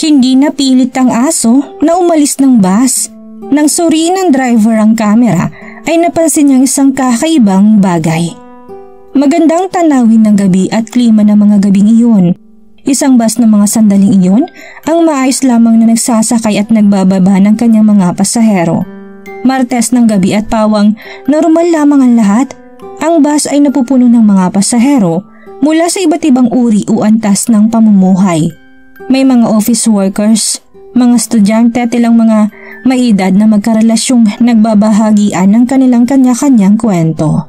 Hindi napilit ang aso na umalis ng bus. Nang suriin ng driver ang kamera ay napansin niyang isang kakaibang bagay. Magandang tanawin ng gabi at klima ng mga gabing iyon. Isang bus ng mga sandaling iyon ang maayos lamang na nagsasakay at nagbababa ng kanyang mga pasahero. Martes ng gabi at pawang normal lamang ang lahat. Ang bus ay napupuno ng mga pasahero mula sa iba't ibang uri o antas ng pamumuhay. May mga office workers, mga estudyante at ilang mga may edad na magkarelasyong nagbabahagian ng kanilang kanya-kanyang kwento.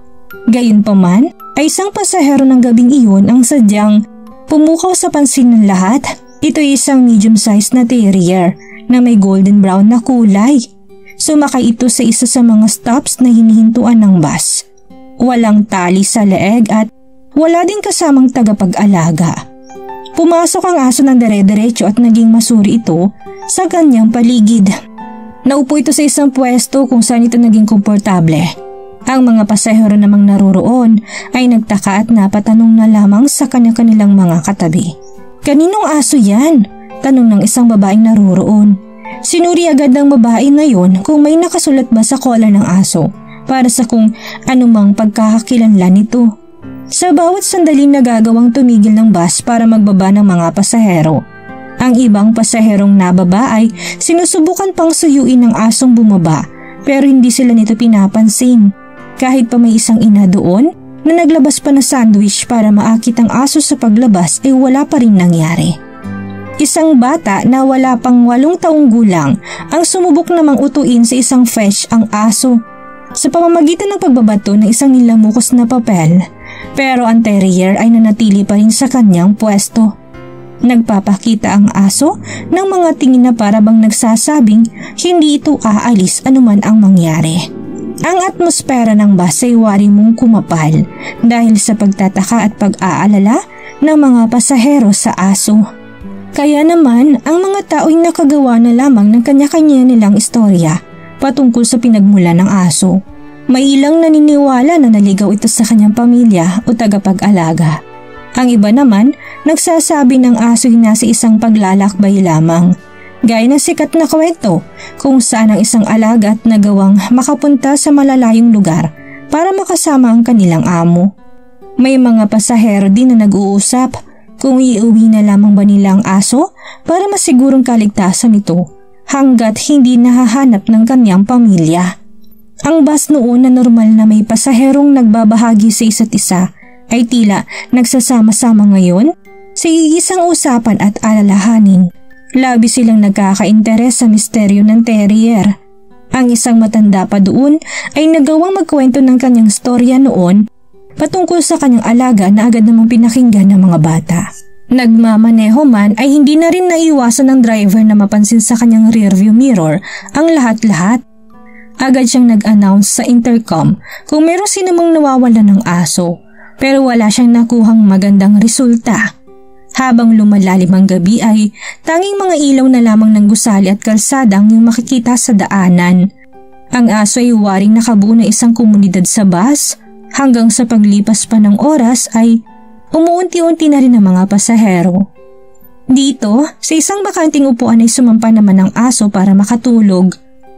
Gayunpaman ay isang pasahero ng gabing iyon ang sadyang pumukaw sa pansin ng lahat. Ito ay isang medium-sized na terrier na may golden brown na kulay. Sumakay ito sa isa sa mga stops na hinihintuan ng bus. Walang tali sa leeg at wala din kasamang tagapag-alaga. Pumasok ang aso ng dire-diretso at naging masuri ito sa kanyang paligid. Naupo ito sa isang pwesto kung saan ito naging komportable. Ang mga pasahero namang naroroon ay nagtaka at napatanong na lamang sa kanilang mga katabi. "Kaninong aso yan?" tanong ng isang babaeng naroroon. Sinuri agad ng babae ngayon kung may nakasulat ba sa collar ng aso para sa kung anumang pagkakakilanlan nito. Sa bawat sandaling nagagawang tumigil ng bus para magbaba ng mga pasahero. Ang ibang pasaherong nababa ay sinusubukan pang suyuin ng asong bumaba pero hindi sila nito pinapansin. Kahit pa may isang ina doon na naglabas pa na sandwich para maakit ang aso sa paglabas ay wala pa rin nangyari. Isang bata na wala pang 8 taong gulang ang sumubok namang utuin sa isang fetch ang aso sa pamamagitan ng pagbabato ng isang nilamukos na papel. Pero ang terrier ay nanatili pa rin sa kanyang pwesto. Nagpapakita ang aso ng mga tingin na para bang nagsasabing hindi ito aalis anuman ang mangyari. Ang atmosfera ng bus ay wari mong kumapal dahil sa pagtataka at pag-aalala ng mga pasahero sa aso. Kaya naman ang mga tao'y nakagawa na lamang ng kanya-kanya nilang istorya patungkol sa pinagmula ng aso. May ilang naniniwala na naligaw ito sa kanyang pamilya o tagapag-alaga. Ang iba naman nagsasabi ng aso ay nasa isang paglalakbay lamang. Gaya ng sikat na kwento kung saan ang isang alaga at nagawang makapunta sa malalayong lugar para makasama ang kanilang amo. May mga pasahero din na nag-uusap kung iuwi na lamang ba nila ang aso para masigurong kaligtasan ito hanggat hindi nahahanap ng kanyang pamilya. Ang bus noon na normal na may pasaherong nagbabahagi sa isa't isa ay tila nagsasama-sama ngayon sa iisang usapan at alalahanin. Labi silang nagkaka-interes sa misteryo ng terrier. Ang isang matanda pa doon ay nagawang magkwento ng kanyang storya noon patungkol sa kanyang alaga na agad namang pinakinggan ng mga bata. Nagmamaneho man ay hindi na rin naiwasan ng driver na mapansin sa kanyang rearview mirror ang lahat-lahat. Agad siyang nag-announce sa intercom kung meron sinumang nawawalan ng aso pero wala siyang nakuhang magandang resulta. Habang lumalalim ang gabi ay tanging mga ilaw na lamang ng gusali at kalsada ang yung makikita sa daanan. Ang aso ay waring nakabuo na isang komunidad sa bus hanggang sa paglipas pa ng oras ay umuunti-unti na rin ang mga pasahero. Dito, sa isang bakanting upuan ay sumampa naman ang aso para makatulog.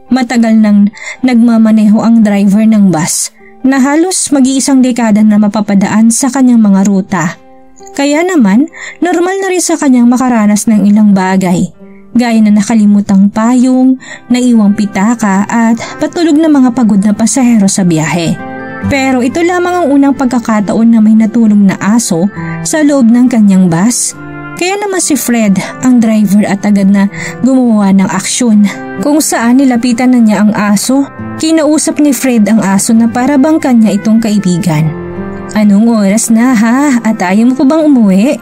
Matagal nang nagmamaneho ang driver ng bus na halos mag-iisang dekada na mapapadaan sa kanyang mga ruta. Kaya naman, normal na rin sa kanyang makaranas ng ilang bagay, gaya na nakalimutang payong, naiwang pitaka at patulog na mga pagod na pasahero sa biyahe. Pero ito lamang ang unang pagkakataon na may natulog na aso sa loob ng kanyang bus. Kaya naman si Fred, ang driver at agad na gumawa ng aksyon kung saan nilapitan na niya ang aso. Kinausap ni Fred ang aso na para bang kanya itong kaibigan. "Anong oras na ha? At ayaw mo pa bang umuwi?"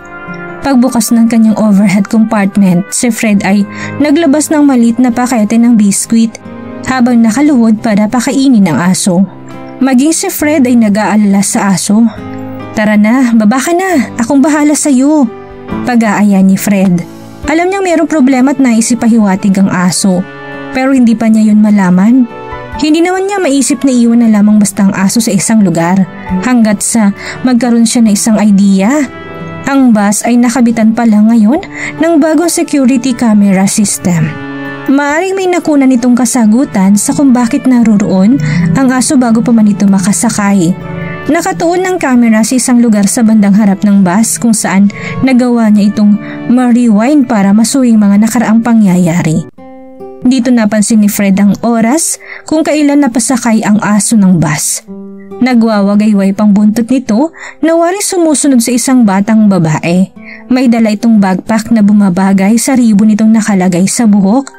Pagbukas ng kanyang overhead compartment, si Fred ay naglabas ng maliit na pakete ng biskwit habang nakaluhod para pakainin ng aso. Maging si Fred ay nag-aalala sa aso. "Tara na, baba ka na. Akong bahala sa'yo." Pag-aaya ni Fred. Alam niyang mayroong problema at naisip pahiwatig ang aso. Pero hindi pa niya yun malaman. Hindi naman niya maisip na iwan na lamang basta ang aso sa isang lugar hanggat sa magkaroon siya ng isang idea. Ang bus ay nakabitan pala ngayon ng bagong security camera system. Maaaring may nakunan nitong kasagutan sa kung bakit naroroon ang aso bago pa man ito makasakay. Nakatuon ng camera sa isang lugar sa bandang harap ng bus kung saan nagawa niya itong ma-rewind para masuwing mga nakaraang pangyayari. Dito napansin ni Fred ang oras kung kailan napasakay ang aso ng bus. Nagwawagayway pang buntot nito na waring sumusunod sa isang batang babae. May dala itong backpack na bumabagay sa ribbon nitong nakalagay sa buhok.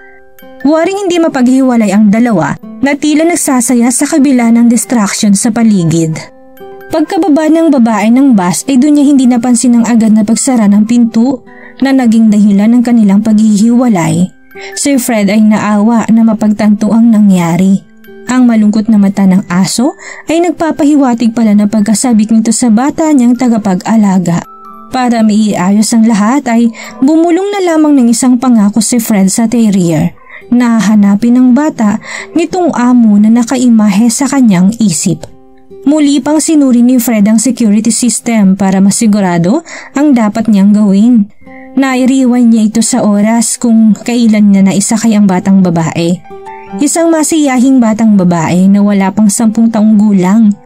Waring hindi mapaghiwalay ang dalawa na tila nagsasaya sa kabila ng distraction sa paligid. Pagkababa ng babae ng bus ay doon niya hindi napansin ang agad na pagsara ng pinto na naging dahilan ng kanilang paghihiwalay. Si Fred ay naawa na mapagtanto ang nangyari. Ang malungkot na mata ng aso ay nagpapahiwatig pala na pagkasabik nito sa bata niyang tagapag-alaga. Para maiayos ang lahat ay bumulong na lamang ng isang pangako si Fred sa terrier na hahanapin ng bata nitong amo na nakaimahe sa kanyang isip. Muli pang sinuri ni Fred ang security system para masigurado ang dapat niyang gawin. Nai-rewind niya ito sa oras kung kailan niya naisakay ang batang babae. Isang masiyahing batang babae na wala pang 10 taong gulang.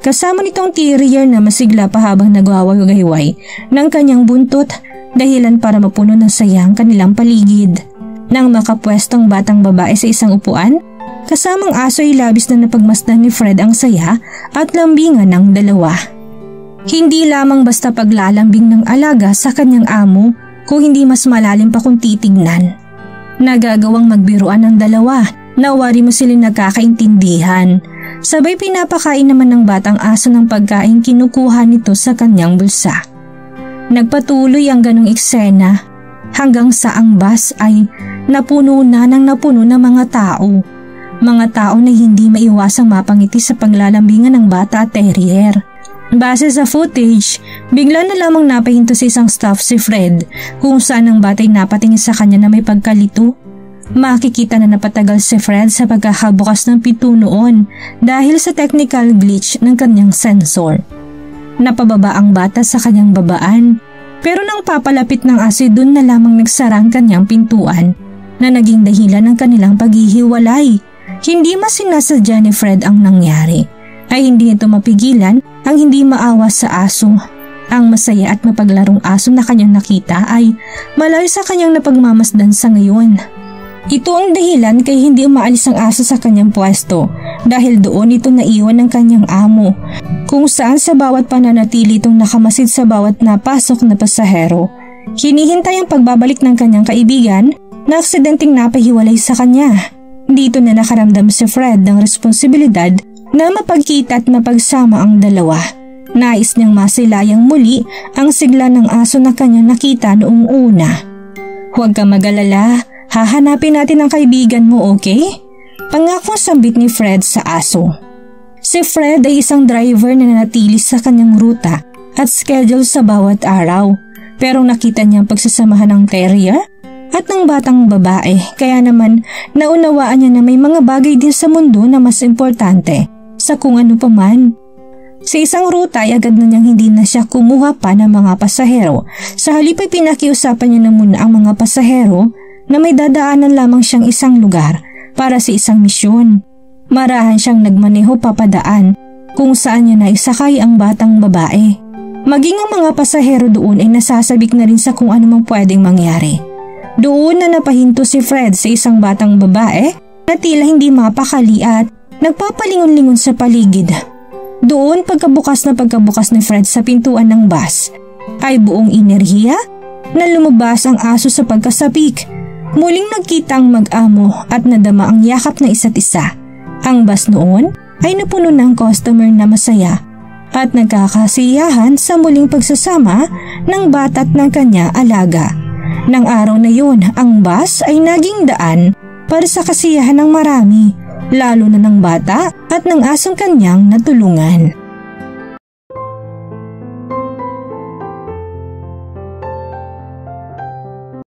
Kasama nitong terrier na masigla pa habang nagwawagayway ng kanyang buntot dahilan para mapuno ng saya ang kanilang paligid. Nang makapwestong batang babae sa isang upuan, kasamang aso ay labis na napagmasdan ni Fred ang saya at lambingan ng dalawa. Hindi lamang basta paglalambing ng alaga sa kanyang amo kung hindi mas malalim pa kung titignan. Nagagawang magbiruan ng dalawa. Nawari mo silang nagkakaintindihan. Sabay pinapakain naman ng batang aso ng pagkain kinukuha nito sa kanyang bulsa. Nagpatuloy ang ganong eksena hanggang sa ang bus ay napuno ng mga tao. Mga tao na hindi maiwasang mapangiti sa paglalambingan ng bata at terrier. Base sa footage, bigla na lamang napahinto sa isang staff si Fred kung saan ang bata'y napatingin sa kanya na may pagkalito. Makikita na napatagal si Fred sa pagkakabukas ng pinto noon dahil sa technical glitch ng kanyang sensor. Napababa ang bata sa kanyang babaan pero nang papalapit ng aso doon na lamang nagsara ang kanyang pintuan na naging dahilan ng kanilang paghihiwalay. Hindi mas sinasadya ni Fred ang nangyari ay hindi ito mapigilan ang hindi maawa sa aso. Ang masaya at mapaglarong aso na kanyang nakita ay malayo sa kanyang napagmamasdan sa ngayon. Ito ang dahilan kay hindi umaalis ang aso sa kanyang pwesto dahil doon ito naiwan ng kanyang amo kung saan sa bawat pananatili itong nakamasid sa bawat napasok na pasahero. Hinihintay ang pagbabalik ng kanyang kaibigan na aksidenteng napahiwalay sa kanya. Dito na nakaramdam si Fred ng responsibilidad na mapagkita at mapagsama ang dalawa. Nais niyang masilayang muli ang sigla ng aso na kanyang nakita noong una. Huwag ka mag-alala. Hahanapin natin ang kaibigan mo, okay? Pangakong sambit ni Fred sa aso. Si Fred ay isang driver na nanatili sa kanyang ruta at schedule sa bawat araw. Pero nakita niya ang pagsasamahan ng terrier at ng batang babae kaya naman naunawaan niya na may mga bagay din sa mundo na mas importante sa kung ano pa man. Sa isang ruta ay agad na niyang hindi na siya kumuha pa ng mga pasahero. Sa halip ay pinakiusapan niya na muna ang mga pasahero na may dadaanan lamang siyang isang lugar para sa isang misyon. Marahan siyang nagmaneho papadaan kung saan niya naisakay ang batang babae. Maging ang mga pasahero doon ay nasasabik na rin sa kung ano mang pwedeng mangyari. Doon na napahinto si Fred sa isang batang babae na tila hindi mapakali at nagpapalingon-lingon sa paligid. Doon pagkabukas ni Fred sa pintuan ng bus ay buong enerhiya na lumabas ang aso sa pagkasabik. Muling nagkita ang mag-amo at nadama ang yakap na isa't isa. Ang bus noon ay napuno ng customer na masaya at nagkakasiyahan sa muling pagsasama ng bata at ng kanya alaga. Nang araw na yun, ang bus ay naging daan para sa kasiyahan ng marami, lalo na ng bata at ng asong kanyang natulungan.